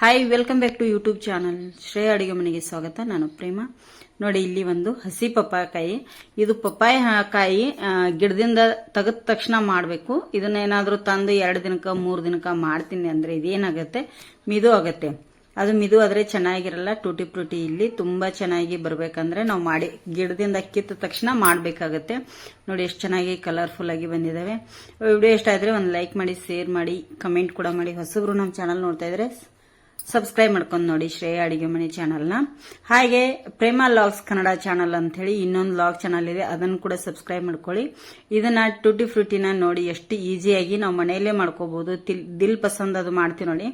Hi, welcome back to YouTube channel Shreya ಅಡಿಗೆ ಮನೆಗೆ ಸ್ವಾಗತ. ನಾನು ಪ್ರೇಮ. ನೋಡಿ, ಇಲ್ಲಿ ಒಂದು ಹಸಿ ಪಪ್ಪಾಯಕಾಯಿ. ಇದು ಪಪ್ಪಾಯ ಕಾಯಿ ಗಿಡದಿಂದ ತೆಗೆದ ತಕ್ಷಣ ಮಾಡಬೇಕು. ಇದನ್ನೇನಾದ್ರೂ ತಂದು 2 ದಿನಕ್ಕೆ 3 ದಿನಕ್ಕೆ ಮಾಡ್ತೀನಿ ಅಂದ್ರೆ ಇದೇನಾಗುತ್ತೆ, ಮಿದು ಆಗುತ್ತೆ. ಅದು ಮಿದು ಆದ್ರೆ ಚೆನ್ನಾಗಿರಲ್ಲ. ಟೂಟಿ ಫ್ರೂಟಿ ಇಲ್ಲಿ ತುಂಬಾ ಚೆನ್ನಾಗಿ ಬರ್ಬೇಕಂದ್ರೆ ನಾವು ಮಾಡಿ ಗಿಡದಿಂದ ಕಿತ್ತ ತಕ್ಷಣ ಮಾಡಬೇಕಾಗತ್ತೆ. ನೋಡಿ ಎಷ್ಟು ಚೆನ್ನಾಗಿ ಕಲರ್ಫುಲ್ ಆಗಿ ಬಂದಿದಾವೆ. ವಿಡಿಯೋ ಇಷ್ಟ ಆದ್ರೆ ಒಂದು ಲೈಕ್ ಮಾಡಿ, ಶೇರ್ ಮಾಡಿ, ಕಮೆಂಟ್ ಕೂಡ ಮಾಡಿ. ಹೊಸಬ್ರು ನಮ್ಮ ಚಾನಲ್ ನೋಡ್ತಾ ಇದ್ರೆ ಸಬ್ಸ್ಕ್ರೈಬ್ ಮಾಡ್ಕೊಂಡು ನೋಡಿ ಶ್ರೇಯ ಅಡಿಗೆ ಮನೆ ಚಾನಲ್ನ. ಹಾಗೆ ಪ್ರೇಮ ಲಾಗ್ಸ್ ಕನ್ನಡ ಚಾನಲ್ ಅಂತ ಹೇಳಿ ಇನ್ನೊಂದು ಲಾಗ್ ಚಾನಲ್ ಇದೆ, ಅದನ್ನು ಕೂಡ ಸಬ್ಸ್ಕ್ರೈಬ್ ಮಾಡ್ಕೊಳ್ಳಿ. ಇದನ್ನ ಟೂಟಿ ಫ್ರೂಟಿನ ನೋಡಿ ಎಷ್ಟು ಈಸಿಯಾಗಿ ನಾವು ಮನೆಯಲ್ಲೇ ಮಾಡ್ಕೋಬಹುದು. ದಿಲ್ ಪಸಂದ್ ಅದು ಮಾಡ್ತೀವಿ ನೋಡಿ,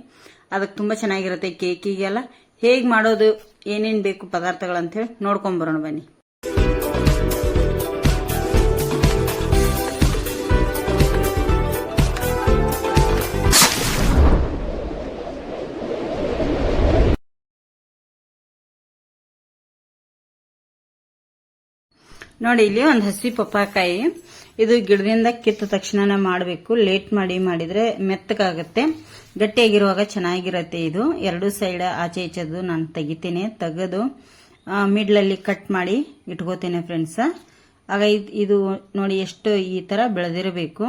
ಅದಕ್ಕೆ ತುಂಬಾ ಚೆನ್ನಾಗಿರುತ್ತೆ. ಕೇಕಿಗೆಲ್ಲ ಹೇಗೆ ಮಾಡೋದು, ಏನೇನು ಬೇಕು ಪದಾರ್ಥಗಳಂತ ಹೇಳಿ ನೋಡ್ಕೊಂಡ್ ಬರೋಣ ಬನ್ನಿ. ನೋಡಿ, ಇಲ್ಲಿ ಒಂದು ಹಸಿ ಪಪ್ಪಾಯಕಾಯಿ. ಇದು ಗಿಡದಿಂದ ಕಿತ್ತ ತಕ್ಷಣ ಮಾಡಬೇಕು. ಲೇಟ್ ಮಾಡಿದ್ರೆ ಮೆತ್ತಗಾಗುತ್ತೆ. ಗಟ್ಟಿಯಾಗಿರುವಾಗ ಚೆನ್ನಾಗಿರತ್ತೆ. ಇದು 2 ಸೈಡ್ ಆಚೆ ಈಚೆದು ನಾನು ತೆಗಿತೇನೆ. ತೆಗೆದು ಮಿಡ್ಲಲ್ಲಿ ಕಟ್ ಮಾಡಿ ಇಟ್ಕೋತೇನೆ ಫ್ರೆಂಡ್ಸ್. ಆಗ ಇದು ನೋಡಿ ಎಷ್ಟು ಈ ತರ ಬೆಳೆದಿರಬೇಕು.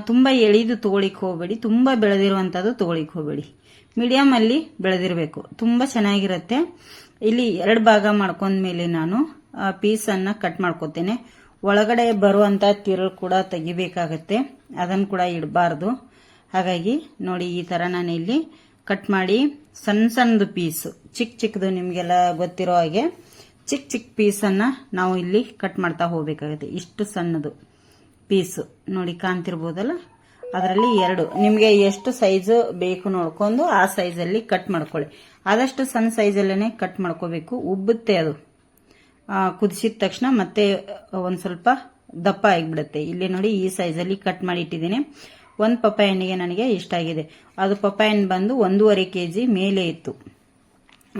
ತುಂಬಾ ಎಳಿದು ತಗೊಳಿಕ್ ಹೋಗಬೇಡಿ, ತುಂಬಾ ಬೆಳೆದಿರುವಂತದ್ದು ತಗೊಳಿಕ್ ಹೋಗಬೇಡಿ. ಮೀಡಿಯಂ ಅಲ್ಲಿ ಬೆಳೆದಿರಬೇಕು, ತುಂಬಾ ಚೆನ್ನಾಗಿರುತ್ತೆ. ಇಲ್ಲಿ 2 ಭಾಗ ಮಾಡ್ಕೊಂಡ್ಮೇಲೆ ನಾನು ಪೀಸ್ ಅನ್ನ ಕಟ್ ಮಾಡ್ಕೋತೇನೆ. ಒಳಗಡೆ ಬರುವಂತ ತಿರುಳು ಕೂಡ ತೆಗಿಬೇಕಾಗತ್ತೆ, ಅದನ್ನು ಕೂಡ ಇಡಬಾರ್ದು. ಹಾಗಾಗಿ ನೋಡಿ, ಈ ತರ ನಾನು ಇಲ್ಲಿ ಕಟ್ ಮಾಡಿ ಸಣ್ಣದು ಪೀಸ್, ಚಿಕ್ಕದು ನಿಮ್ಗೆಲ್ಲ ಗೊತ್ತಿರೋ ಹಾಗೆ ಚಿಕ್ಕ ಪೀಸ್ ಅನ್ನ ನಾವು ಇಲ್ಲಿ ಕಟ್ ಮಾಡ್ತಾ ಹೋಗ್ಬೇಕಾಗತ್ತೆ. ಇಷ್ಟು ಸಣ್ಣದು ಪೀಸ್ ನೋಡಿ, ಕಾಣ್ತಿರ್ಬೋದಲ್ಲ. ಅದರಲ್ಲಿ 2 ನಿಮ್ಗೆ ಎಷ್ಟು ಸೈಜ್ ಬೇಕು ನೋಡ್ಕೊಂಡು ಆ ಸೈಜ್ ಅಲ್ಲಿ ಕಟ್ ಮಾಡ್ಕೊಳ್ಳಿ. ಆದಷ್ಟು ಸಣ್ಣ ಸೈಜ್ ಅಲ್ಲೇನೆ ಕಟ್ ಮಾಡ್ಕೋಬೇಕು. ಉಬ್ಬುತ್ತೆ ಅದು ಕುದಿಸಿದ ತಕ್ಷಣ, ಮತ್ತೆ ಒಂದ್ ಸ್ವಲ್ಪ ದಪ್ಪ ಆಗಿಬಿಡುತ್ತೆ. ಇಲ್ಲಿ ನೋಡಿ, ಈ ಸೈಜ್ ಅಲ್ಲಿ ಕಟ್ ಮಾಡಿ ಇಟ್ಟಿದ್ದೀನಿ. 1 ಪಪ್ಪಾಯ ಹಣ್ಣಿಗೆ ನನಗೆ ಇಷ್ಟ ಆಗಿದೆ. ಅದು ಪಪ್ಪಾಯ ಹಣ್ಣು ಬಂದು 1.5 kg ಮೇಲೆ ಇತ್ತು,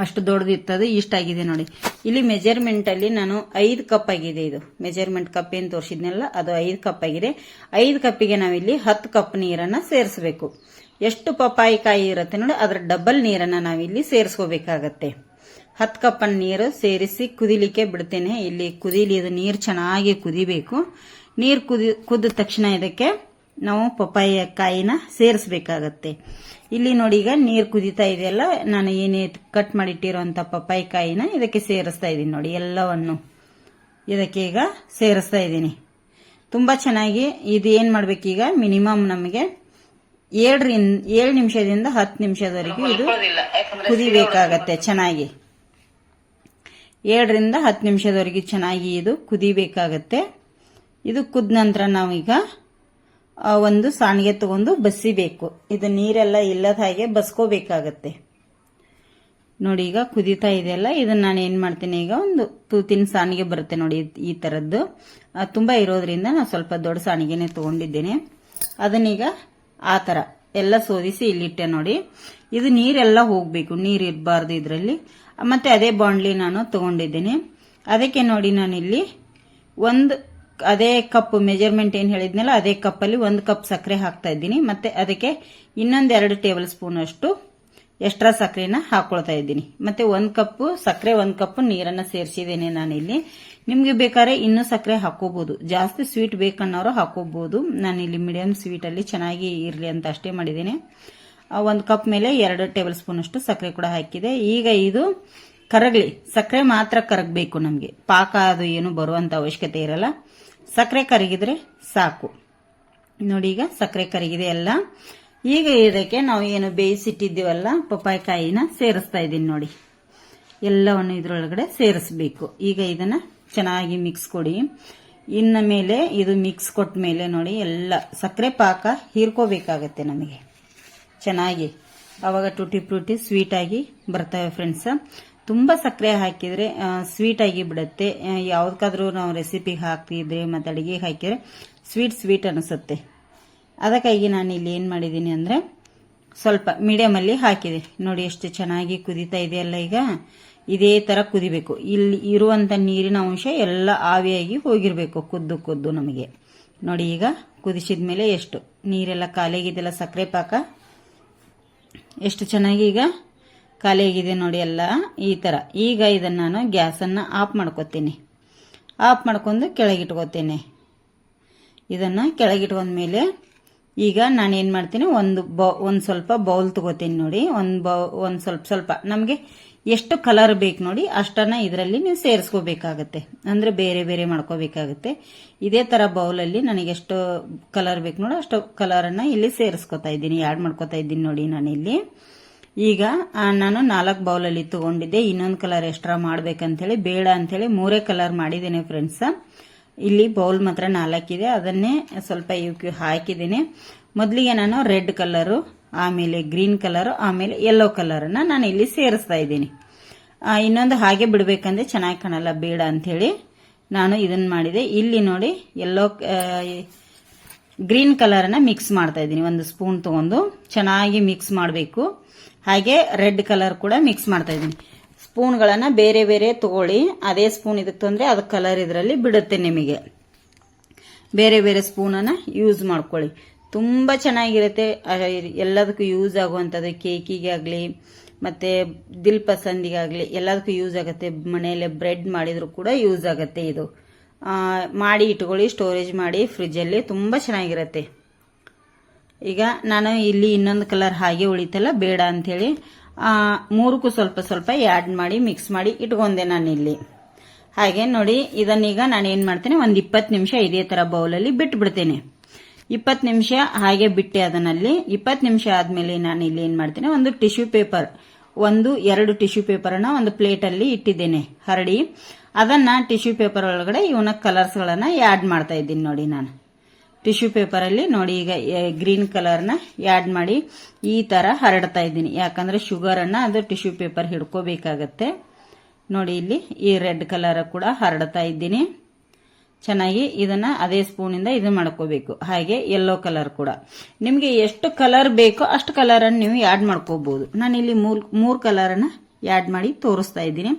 ಅಷ್ಟು ದೊಡ್ಡದಿತ್ತದು. ಇಷ್ಟ ಆಗಿದೆ ನೋಡಿ. ಇಲ್ಲಿ ಮೆಜರ್ಮೆಂಟ್ ಅಲ್ಲಿ ನಾನು 5 ಕಪ್ ಆಗಿದೆ. ಇದು ಮೆಜರ್ಮೆಂಟ್ ಕಪ್ ಏನ್ ತೋರಿಸಿದ್ನಲ್ಲ, ಅದು 5 ಕಪ್ ಆಗಿದೆ. 5 ಕಪ್ಪಿಗೆ ನಾವಿಲ್ಲಿ 10 ಕಪ್ ನೀರನ್ನ ಸೇರಿಸಬೇಕು. ಎಷ್ಟು ಪಪ್ಪಾಯಿ ಕಾಯಿ ಇರುತ್ತೆ ನೋಡಿ, ಅದರ ಡಬಲ್ ನೀರನ್ನ ನಾವಿಲ್ಲಿ ಸೇರಿಸ್ಕೋಬೇಕಾಗತ್ತೆ. 10 ಕಪ್ ನೀರು ಸೇರಿಸಿ ಕುದಿಲಿಕ್ಕೆ ಬಿಡ್ತೇನೆ. ಇಲ್ಲಿ ಕುದಿಲಿ, ಇದು ನೀರು ಚೆನ್ನಾಗಿ ಕುದಿಬೇಕು. ನೀರು ಕುದಿದ ತಕ್ಷಣ ಇದಕ್ಕೆ ನಾವು ಪಪ್ಪಾಯ ಕಾಯಿನ ಸೇರಿಸಬೇಕಾಗತ್ತೆ. ಇಲ್ಲಿ ನೋಡಿ, ಈಗ ನೀರು ಕುದಿತಾ ಇದೆಯಲ್ಲ, ನಾನು ಏನೇ ಕಟ್ ಮಾಡಿಟ್ಟಿರುವಂತ ಪಪ್ಪಾಯ ಕಾಯಿನ ಇದಕ್ಕೆ ಸೇರಿಸ್ತಾ ಇದ್ದೀನಿ. ನೋಡಿ, ಎಲ್ಲವನ್ನು ಇದಕ್ಕೆ ಈಗ ಸೇರಿಸ್ತಾ ಇದ್ದೀನಿ. ತುಂಬಾ ಚೆನ್ನಾಗಿ ಇದು ಏನ್ ಮಾಡ್ಬೇಕೀಗ, ಮಿನಿಮಮ್ ನಮಗೆ 7 ನಿಮಿಷದಿಂದ 10 ನಿಮಿಷದವರೆಗೂ ಇದು ಕುದಿಬೇಕಾಗತ್ತೆ. ಚೆನ್ನಾಗಿ 7 ರಿಂದ 10 ನಿಮಿಷದವರೆಗೆ ಚೆನ್ನಾಗಿ ಇದು ಕುದಿಬೇಕಾಗತ್ತೆ. ಇದು ಕುದ ನಂತರ ನಾವೀಗ ಒಂದು ಸಾಣಿಗೆ ತಗೊಂಡು ಬಸಿಬೇಕು. ಇದು ನೀರೆಲ್ಲ ಇಲ್ಲದ ಹಾಗೆ ಬಸ್ಕೋಬೇಕಾಗತ್ತೆ. ನೋಡಿ, ಈಗ ಕುದೀತಾ ಇದೆಯಲ್ಲ, ಇದನ್ನ ನಾನು ಏನ್ ಮಾಡ್ತೀನಿ, ಈಗ ಒಂದು ತೂತಿನ ಸಾಣಿಗೆ ಬರುತ್ತೆ ನೋಡಿ, ಈ ತರದ್ದು. ತುಂಬಾ ಇರೋದ್ರಿಂದ ನಾನು ಸ್ವಲ್ಪ ದೊಡ್ಡ ಸಾಣಿಗೆನೆ ತಗೊಂಡಿದ್ದೇನೆ. ಅದನ್ನೀಗ ಆ ತರ ಎಲ್ಲ ಸೋದಿಸಿ ಇಲ್ಲಿಟ್ಟೆ ನೋಡಿ. ಇದು ನೀರೆಲ್ಲ ಹೋಗ್ಬೇಕು, ನೀರ್ ಇರಬಾರ್ದು ಇದರಲ್ಲಿ. ಮತ್ತೆ ಅದೇ ಬಾಂಡ್ಲಿ ನಾನು ತಗೊಂಡಿದ್ದೀನಿ. ಅದಕ್ಕೆ ನೋಡಿ, ನಾನಿಲ್ಲಿ ಅದೇ ಕಪ್ ಮೆಜರ್ಮೆಂಟ್ ಏನ್ ಹೇಳಿದ್ನಲ್ಲ, ಅದೇ ಕಪ್ ಅಲ್ಲಿ 1 ಕಪ್ ಸಕ್ಕರೆ ಹಾಕ್ತಾ ಇದ್ದೀನಿ. ಮತ್ತೆ ಅದಕ್ಕೆ ಇನ್ನೊಂದು 2 ಟೇಬಲ್ ಸ್ಪೂನ್ ಅಷ್ಟು ಎಕ್ಸ್ಟ್ರಾ ಸಕ್ಕರೆನ ಹಾಕೊಳ್ತಾ ಇದ್ದೀನಿ. ಮತ್ತೆ 1 ಕಪ್ ಸಕ್ಕರೆ, 1 ಕಪ್ ನೀರನ್ನ ಸೇರಿಸಿದ್ದೇನೆ ನಾನಿಲ್ಲಿ. ನಿಮ್ಗೆ ಬೇಕಾದ್ರೆ ಇನ್ನೂ ಸಕ್ಕರೆ ಹಾಕೋಬಹುದು, ಜಾಸ್ತಿ ಸ್ವೀಟ್ ಬೇಕನ್ನೋರು ಹಾಕೋಬಹುದು. ನಾನಿಲ್ಲಿ ಮೀಡಿಯಂ ಸ್ವೀಟ್ ಅಲ್ಲಿ ಚೆನ್ನಾಗಿ ಇರ್ಲಿ ಅಂತ ಅಷ್ಟೇ ಮಾಡಿದ್ದೇನೆ. 1 ಕಪ್ ಮೇಲೆ 2 ಟೇಬಲ್ ಸ್ಪೂನ್ ಅಷ್ಟು ಸಕ್ಕರೆ ಕೂಡ ಹಾಕಿದೆ. ಈಗ ಇದು ಕರಗಲಿ, ಸಕ್ಕರೆ ಮಾತ್ರ ಕರಗಬೇಕು ನಮ್ಗೆ, ಪಾಕ ಅದು ಏನು ಬರುವಂತ ಅವಶ್ಯಕತೆ ಇರಲ್ಲ. ಸಕ್ಕರೆ ಕರಗಿದ್ರೆ ಸಾಕು. ನೋಡಿ, ಈಗ ಸಕ್ಕರೆ ಕರಗಿದೆ ಎಲ್ಲ. ಈಗ ಇದಕ್ಕೆ ನಾವು ಏನು ಬೇಯಿಸಿಟ್ಟಿದ್ದೀವಲ್ಲ ಪಪ್ಪಾಯ ಕಾಯಿನ ಸೇರಿಸ್ತಾ ಇದ್ದೀನಿ ನೋಡಿ. ಎಲ್ಲವನ್ನು ಇದ್ರೊಳಗಡೆ ಸೇರಿಸಬೇಕು. ಈಗ ಇದನ್ನ ಚೆನ್ನಾಗಿ ಮಿಕ್ಸ್ ಕೊಡಿ. ಇನ್ನ ಮೇಲೆ ಇದು ಮಿಕ್ಸ್ ಕೊಟ್ಟ ಮೇಲೆ ನೋಡಿ, ಎಲ್ಲ ಸಕ್ಕರೆ ಪಾಕ ಹೀರ್ಕೋಬೇಕಾಗತ್ತೆ ನಮಗೆ ಚೆನ್ನಾಗಿ. ಅವಾಗ ಟೂಟಿ ಫ್ರೂಟಿ ಸ್ವೀಟ್ ಆಗಿ ಬರ್ತವೆ ಫ್ರೆಂಡ್ಸ್. ತುಂಬಾ ಸಕ್ಕರೆ ಹಾಕಿದ್ರೆ ಸ್ವೀಟ್ ಆಗಿ ಬಿಡುತ್ತೆ. ಯಾವ್ದಕ್ಕಾದ್ರೂ ನಾವು ರೆಸಿಪಿಗೆ ಹಾಕ್ತಿದ್ರೆ ಮತ್ತೆ ಅಡಿಗೆ ಹಾಕಿದ್ರೆ ಸ್ವೀಟ್ ಅನಿಸುತ್ತೆ. ಅದಕ್ಕಾಗಿ ನಾನು ಇಲ್ಲಿ ಏನ್ ಮಾಡಿದ್ದೀನಿ ಅಂದ್ರೆ ಸ್ವಲ್ಪ ಮೀಡಿಯಂ ಅಲ್ಲಿ ಹಾಕಿದೆ. ನೋಡಿ, ಎಷ್ಟು ಚೆನ್ನಾಗಿ ಕುದೀತಾ ಇದೆಯಲ್ಲ. ಈಗ ಇದೇ ತರ ಕುದಿಬೇಕು. ಇಲ್ಲಿ ಇರುವಂತ ನೀರಿನ ಅಂಶ ಎಲ್ಲ ಆವಿಯಾಗಿ ಹೋಗಿರ್ಬೇಕು, ಕುದ್ದು ನಮಗೆ. ನೋಡಿ, ಈಗ ಕುದಿಸಿದ್ಮೇಲೆ ಎಷ್ಟು ನೀರೆಲ್ಲ ಖಾಲಿಯಾಗಿದೆಲ್ಲ, ಸಕ್ಕರೆ ಪಾಕ ಎಷ್ಟು ಚೆನ್ನಾಗಿ ಈಗ ಖಾಲಿ ಆಗಿದೆ ನೋಡಿ ಎಲ್ಲ ಈ ಥರ. ಈಗ ಇದನ್ನು ನಾನು ಗ್ಯಾಸನ್ನು ಆಫ್ ಮಾಡ್ಕೊತೀನಿ. ಆಫ್ ಮಾಡ್ಕೊಂಡು ಕೆಳಗಿಟ್ಕೋತೀನಿ. ಇದನ್ನು ಕೆಳಗಿಟ್ಕೊಂಡ್ಮೇಲೆ ಈಗ ನಾನೇನು ಮಾಡ್ತೀನಿ, ಒಂದು ಸ್ವಲ್ಪ ಬೌಲ್ ತಗೋತೀನಿ ನೋಡಿ. ಒಂದು ಸ್ವಲ್ಪ ನಮಗೆ ಎಷ್ಟು ಕಲರ್ ಬೇಕು ನೋಡಿ ಅಷ್ಟನ್ನ ಇದರಲ್ಲಿ ನೀವು ಸೇರಿಸ್ಕೋಬೇಕಾಗತ್ತೆ. ಅಂದರೆ ಬೇರೆ ಬೇರೆ ಮಾಡ್ಕೋಬೇಕಾಗತ್ತೆ. ಇದೇ ಥರ ಬೌಲಲ್ಲಿ ನನಗೆ ಎಷ್ಟು ಕಲರ್ ಬೇಕು ನೋಡಿ ಅಷ್ಟು ಕಲರನ್ನು ಇಲ್ಲಿ ಸೇರಿಸ್ಕೊತಾ ಇದ್ದೀನಿ, ಆ್ಯಡ್ ಮಾಡ್ಕೋತಾ ಇದ್ದೀನಿ ನೋಡಿ ನಾನಿಲ್ಲಿ. ಈಗ ನಾನು 4 ಬೌಲಲ್ಲಿ ತಗೊಂಡಿದ್ದೆ. ಇನ್ನೊಂದು ಕಲರ್ ಎಕ್ಸ್ಟ್ರಾ ಮಾಡ್ಬೇಕಂತೇಳಿ ಬೇಡ ಅಂಥೇಳಿ 3 ಕಲರ್ ಮಾಡಿದ್ದೇನೆ ಫ್ರೆಂಡ್ಸ್. ಇಲ್ಲಿ ಬೌಲ್ ಮಾತ್ರ 4 ಇದೆ, ಅದನ್ನೇ ಸ್ವಲ್ಪ ಇವಕ್ಕೆ ಹಾಕಿದ್ದೀನಿ. ಮೊದಲಿಗೆ ನಾನು ರೆಡ್ ಕಲರು, ಆಮೇಲೆ ಗ್ರೀನ್ ಕಲರು, ಆಮೇಲೆ ಯೆಲ್ಲೋ ಕಲರನ್ನು ನಾನು ಇಲ್ಲಿ ಸೇರಿಸ್ತಾ ಇದ್ದೀನಿ. ಇನ್ನೊಂದು ಹಾಗೆ ಬಿಡಬೇಕಂದ್ರೆ ಚೆನ್ನಾಗಿ ಕಾಣಲ್ಲ, ಬೇಡ ಅಂಥೇಳಿ ನಾನು ಇದನ್ನು ಮಾಡಿದೆ. ಇಲ್ಲಿ ನೋಡಿ ಗ್ರೀನ್ ಕಲರನ್ನು ಮಿಕ್ಸ್ ಮಾಡ್ತಾ ಇದ್ದೀನಿ. 1 ಸ್ಪೂನ್ ತಗೊಂಡು ಚೆನ್ನಾಗಿ ಮಿಕ್ಸ್ ಮಾಡಬೇಕು. ಹಾಗೆ ರೆಡ್ ಕಲರ್ ಕೂಡ ಮಿಕ್ಸ್ ಮಾಡ್ತಾ ಇದ್ದೀನಿ. ಸ್ಪೂನ್ಗಳನ್ನು ಬೇರೆ ಬೇರೆ ತಗೊಳ್ಳಿ. ಅದೇ ಸ್ಪೂನ್ ಇದಕ್ಕೆ ತಂದರೆ ಅದು ಕಲರ್ ಇದರಲ್ಲಿ ಬಿಡುತ್ತೆ. ನಿಮಗೆ ಬೇರೆ ಬೇರೆ ಸ್ಪೂನನ್ನು ಯೂಸ್ ಮಾಡ್ಕೊಳ್ಳಿ, ತುಂಬ ಚೆನ್ನಾಗಿರುತ್ತೆ. ಎಲ್ಲದಕ್ಕೂ ಯೂಸ್ ಆಗುವಂಥದ್ದು, ಕೇಕಿಗೆ ಆಗಲಿ ಮತ್ತು ದಿಲ್ ಪಸಂದಿಗಾಗಲಿ ಎಲ್ಲದಕ್ಕೂ ಯೂಸ್ ಆಗುತ್ತೆ. ಮನೆಯಲ್ಲೇ ಬ್ರೆಡ್ ಮಾಡಿದರೂ ಕೂಡ ಯೂಸ್ ಆಗುತ್ತೆ. ಇದು ಮಾಡಿ ಇಟ್ಕೊಳ್ಳಿ, ಸ್ಟೋರೇಜ್ ಮಾಡಿ ಫ್ರಿಜ್ಜಲ್ಲಿ, ತುಂಬ ಚೆನ್ನಾಗಿರುತ್ತೆ. ಈಗ ನಾನು ಇಲ್ಲಿ ಇನ್ನೊಂದು ಕಲರ್ ಹಾಗೆ ಉಳಿತಲ್ಲ, ಬೇಡ ಅಂಥೇಳಿ 3ಕ್ಕೂ ಸ್ವಲ್ಪ ಸ್ವಲ್ಪ ಆ್ಯಡ್ ಮಾಡಿ ಮಿಕ್ಸ್ ಮಾಡಿ ಇಟ್ಕೊಂಡೆ ನಾನಿಲ್ಲಿ. ಹಾಗೆ ನೋಡಿ ಇದನ್ನೀಗ ನಾನು ಏನು ಮಾಡ್ತೇನೆ, ಒಂದು 20 ನಿಮಿಷ ಇದೇ ಥರ ಬೌಲಲ್ಲಿ ಬಿಟ್ಬಿಡ್ತೇನೆ. 20 ನಿಮಿಷ ಹಾಗೆ ಬಿಟ್ಟೆ. ಅದನ್ನಲ್ಲಿ 20 ನಿಮಿಷ ಆದಮೇಲೆ ನಾನು ಇಲ್ಲಿ ಏನು ಮಾಡ್ತೇನೆ, ಒಂದು ಟಿಶ್ಯೂ ಪೇಪರ್, 2 ಟಿಶ್ಯೂ ಪೇಪರನ್ನು ಒಂದು ಪ್ಲೇಟಲ್ಲಿ ಇಟ್ಟಿದ್ದೇನೆ ಹರಡಿ. ಅದನ್ನು ಟಿಶ್ಯೂ ಪೇಪರ್ ಒಳಗಡೆ ಇವನ್ನ ಕಲರ್ಸ್ಗಳನ್ನು ಆ್ಯಡ್ ಮಾಡ್ತಾ ಇದ್ದೀನಿ ನೋಡಿ. ನಾನು ಟಿಶ್ಯೂ ಪೇಪರಲ್ಲಿ ನೋಡಿ ಈಗ ಗ್ರೀನ್ ಕಲರ್ನ ಆ್ಯಡ್ ಮಾಡಿ ಈ ಥರ ಹರಡ್ತಾ ಇದ್ದೀನಿ. ಯಾಕಂದರೆ ಶುಗರನ್ನು ಅದು ಟಿಶ್ಯೂ ಪೇಪರ್ ಹಿಡ್ಕೋಬೇಕಾಗತ್ತೆ ನೋಡಿ. ಇಲ್ಲಿ ಈ ರೆಡ್ ಕಲರ್ ಕೂಡ ಹರಡ್ತಾ ಇದ್ದೀನಿ ಚೆನ್ನಾಗಿ. ಇದನ್ನು ಅದೇ ಸ್ಪೂನಿಂದ ಇದು ಮಾಡ್ಕೋಬೇಕು. ಹಾಗೆ ಯೆಲ್ಲೋ ಕಲರ್ ಕೂಡ ನಿಮಗೆ ಎಷ್ಟು ಕಲರ್ ಬೇಕೋ ಅಷ್ಟು ಕಲರನ್ನು ನೀವು ಆ್ಯಡ್ ಮಾಡ್ಕೋಬಹುದು. ನಾನಿಲ್ಲಿ 3 ಕಲರನ್ನು ಆ್ಯಡ್ ಮಾಡಿ ತೋರಿಸ್ತಾ ಇದ್ದೀನಿ.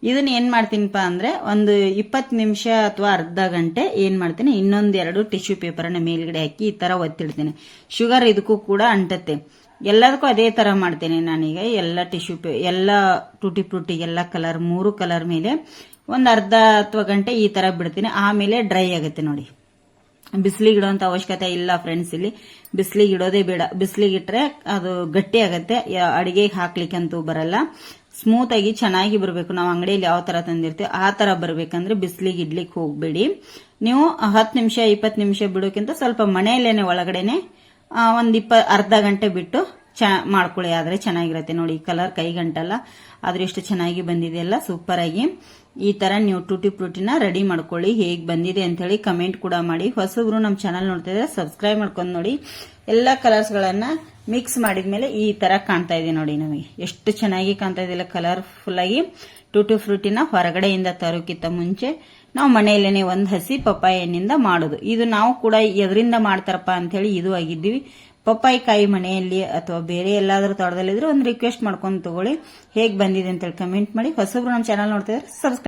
ಇದನ್ನ ಏನು ಮಾಡ್ತೀನಿಪ್ಪ ಅಂದರೆ, ಒಂದು 20 ನಿಮಿಷ ಅಥವಾ ಅರ್ಧ ಗಂಟೆ ಏನು ಮಾಡ್ತೀನಿ, ಇನ್ನೊಂದು 2 ಟಿಶ್ಯೂ ಪೇಪರನ್ನು ಮೇಲ್ಗಡೆ ಹಾಕಿ ಈ ಥರ ಒತ್ತಿಡ್ತೀನಿ. ಶುಗರ್ ಇದಕ್ಕೂ ಕೂಡ ಅಂಟತ್ತೆ. ಎಲ್ಲದಕ್ಕೂ ಅದೇ ಥರ ಮಾಡ್ತೇನೆ ನಾನೀಗ. ಎಲ್ಲ ಎಲ್ಲ ಟೂಟಿ ಫ್ರೂಟಿ ಎಲ್ಲ ಕಲರ್ 3 ಕಲರ್ ಮೇಲೆ ಒಂದು ಅರ್ಧ ಅಥವಾ ಗಂಟೆ ಈ ಥರ ಬಿಡ್ತೀನಿ. ಆಮೇಲೆ ಡ್ರೈ ಆಗುತ್ತೆ ನೋಡಿ. ಬಿಸಿಲಿಗೆ ಇಡುವಂಥ ಅವಶ್ಯಕತೆ ಇಲ್ಲ ಫ್ರೆಂಡ್ಸ್. ಇಲ್ಲಿ ಬಿಸಿಲಿಗೆ ಇಡೋದೇ ಬೇಡ. ಬಿಸಿಲಿಗೆ ಇಟ್ಟರೆ ಅದು ಗಟ್ಟಿ ಆಗುತ್ತೆ, ಅಡಿಗೆಗೆ ಹಾಕ್ಲಿಕ್ಕಂತೂ ಬರಲ್ಲ. ಸ್ಮೂತ್ ಆಗಿ ಚೆನ್ನಾಗಿ ಬರಬೇಕು. ನಾವು ಅಂಗಡಿಯಲ್ಲಿ ಯಾವ ತರ ತಂದಿರ್ತೀವಿ ಆ ತರ ಬರಬೇಕಂದ್ರೆ ಬಿಸಿಲಿಗೆ ಇಡ್ಲಿಕ್ಕೆ ಹೋಗಬೇಡಿ. ನೀವು 10 ನಿಮಿಷ 20 ನಿಮಿಷ ಬಿಡೋಕ್ಕಿಂತ ಸ್ವಲ್ಪ ಮನೆಯಲ್ಲೇನೆ ಒಳಗಡೆನೆ ಒಂದು ಅರ್ಧ ಗಂಟೆ ಬಿಟ್ಟು ಮಾಡ್ಕೊಳ್ಳಿ. ಆದ್ರೆ ಚೆನ್ನಾಗಿರುತ್ತೆ ನೋಡಿ. ಕಲರ್ ಕೈಗಂಟಲ್ಲ, ಆದ್ರೆ ಎಷ್ಟು ಚೆನ್ನಾಗಿ ಬಂದಿದೆ ಅಲ್ಲ, ಸೂಪರ್ ಆಗಿ. ಈ ತರ ನೀವು ಟೂಟಿ ಫ್ರೂಟಿನ ರೆಡಿ ಮಾಡ್ಕೊಳ್ಳಿ. ಹೇಗೆ ಬಂದಿದೆ ಅಂತ ಹೇಳಿ ಕಮೆಂಟ್ ಕೂಡ ಮಾಡಿ. ಹೊಸಬ್ರು ನಮ್ಮ ಚಾನಲ್ ನೋಡ್ತಾ ಇದ್ರೆ ಸಬ್ಸ್ಕ್ರೈಬ್ ಮಾಡ್ಕೊಂಡು ನೋಡಿ. ಎಲ್ಲ ಕಲರ್ಸ್ ಗಳನ್ನ ಮಿಕ್ಸ್ ಮಾಡಿದ್ಮೇಲೆ ಈ ತರ ಕಾಣ್ತಾ ಇದೆ ನೋಡಿ. ನಮಗೆ ಎಷ್ಟು ಚೆನ್ನಾಗಿ ಕಾಣ್ತಾ ಇದೆಯಲ್ಲ, ಕಲರ್ಫುಲ್ ಆಗಿ. ಟೂಟಿ ಫ್ರೂಟಿನ ಹೊರಗಡೆಯಿಂದ ತರೋಕ್ಕಿಂತ ಮುಂಚೆ ನಾವು ಮನೆಯಲ್ಲೇನೆ ಒಂದು ಹಸಿ ಪಪ್ಪಾಯ ಹಣ್ಣಿಂದ ಮಾಡೋದು. ಇದು ನಾವು ಕೂಡ ಎದರಿಂದ ಮಾಡ್ತಾರಪ್ಪ ಅಂತ ಹೇಳಿ ಇದು ಆಗಿದ್ದೀವಿ. ಪಪ್ಪಾಯಿ ಕಾಯಿ ಮನೆಯಲ್ಲಿ ಅಥವಾ ಬೇರೆ ಎಲ್ಲಾದ್ರೂ ತೋಟದಲ್ಲಿದ್ರೆ ಒಂದು ರಿಕ್ವೆಸ್ಟ್ ಮಾಡ್ಕೊಂಡು ತಗೊಳ್ಳಿ. ಹೇಗೆ ಬಂದಿದೆ ಅಂತ ಹೇಳಿ ಕಮೆಂಟ್ ಮಾಡಿ. ಹೊಸಬ್ರು ನಮ್ಮ ಚಾನಲ್ ನೋಡ್ತಾ ಇದ್ರೆ ಸಬ್ಸ್ಕ್ರೈಬ್